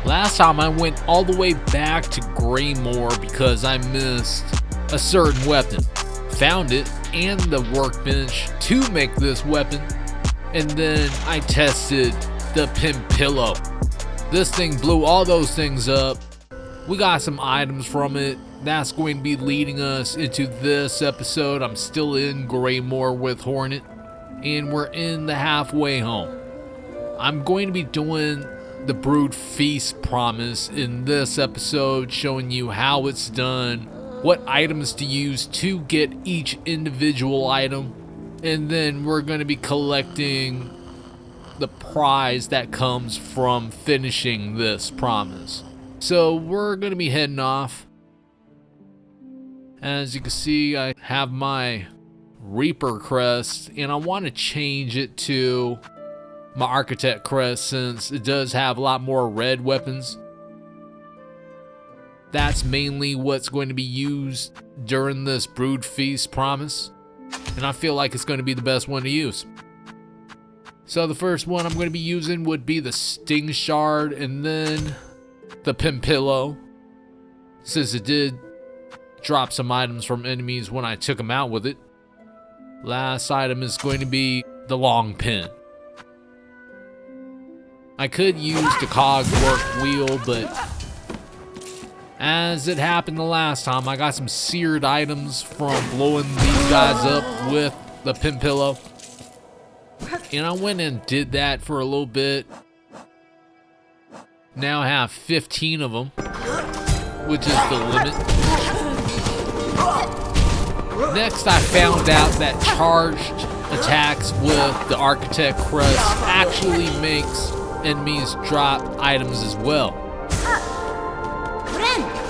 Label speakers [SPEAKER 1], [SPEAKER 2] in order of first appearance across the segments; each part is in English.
[SPEAKER 1] Last time I went all the way back to Greymore because I missed a certain weapon. Found it and the workbench to make this weapon, and then I tested the pin pillow. This thing blew all those things up. We got some items from it. That's going to be leading us into this episode. I'm still in Greymore with Hornet, and we're in the halfway home. I'm going to be doing the Brood Feast promise in this episode, showing you how it's done, what items to use to get each individual item, and then we're going to be collecting the prize that comes from finishing this promise. So we're going to be heading off. As you can see, I have my Reaper Crest, and I want to change it to my Architect Crest since it does have a lot more red weapons. That's mainly what's going to be used during this Brood Feast promise, and I feel like it's going to be the best one to use. So the first one I'm going to be using would be the Sting Shard, and then the Pin Pillow, since it did drop some items from enemies when I took them out with it. Last item is going to be the Long Pin. I could use the cog work wheel, but as it happened the last time, I got some seared items from blowing these guys up with the Pin Pillow, and I went and did that for a little bit. Now I have 15 of them, which is the limit. Next, I found out that charged attacks with the Architect Crest actually makes enemies drop items as well.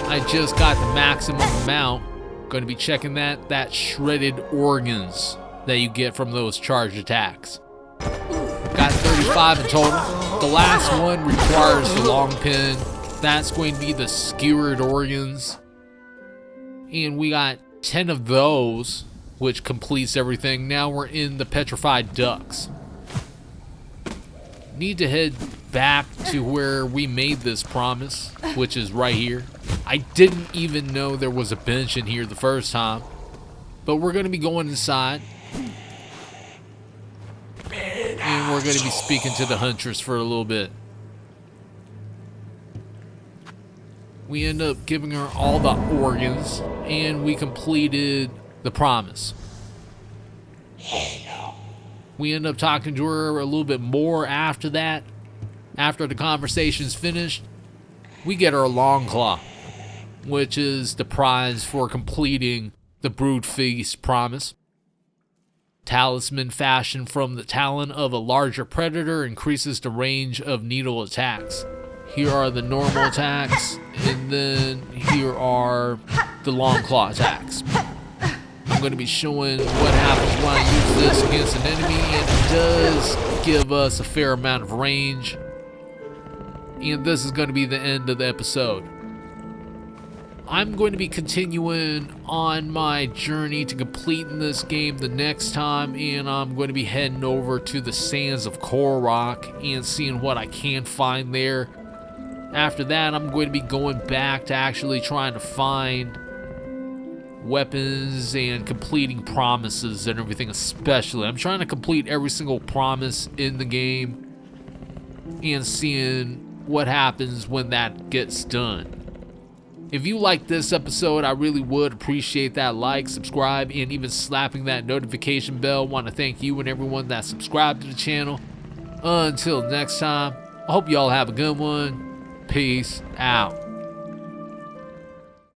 [SPEAKER 1] I just got the maximum amount. Going to be checking that. That's shredded organs that you get from those charged attacks. Got 35 in total. The last one requires the long pin. That's going to be the skewered organs. And we got 10 of those, which completes everything. Now we're in the petrified ducks. Need to head back to where we made this promise, which is right here. I didn't even know there was a bench in here the first time, but we're going to be going inside, and we're going to be speaking to the Huntress for a little bit. We end up giving her all the organs, and we completed the promise. We end up talking to her a little bit more after that. After the conversation's finished, we get her Long Claw, which is the prize for completing the Brood Feast promise. Talisman fashioned from the talon of a larger predator increases the range of needle attacks. Here are the normal attacks, and then here are the Long Claw attacks. I'm going to be showing what happens when I use this against an enemy, and it does give us a fair amount of range. And this is going to be the end of the episode. I'm going to be continuing on my journey to completing this game the next time, and I'm going to be heading over to the Sands of Korok and seeing what I can find there. After that, I'm going to be going back to actually trying to find weapons and completing promises and everything. Especially, I'm trying to complete every single promise in the game and seeing what happens when that gets done. If you like this episode, I really would appreciate that like, subscribe, and even slapping that notification bell. Want to thank you and everyone that subscribed to the channel. Until next time, I hope y'all have a good one. Peace out.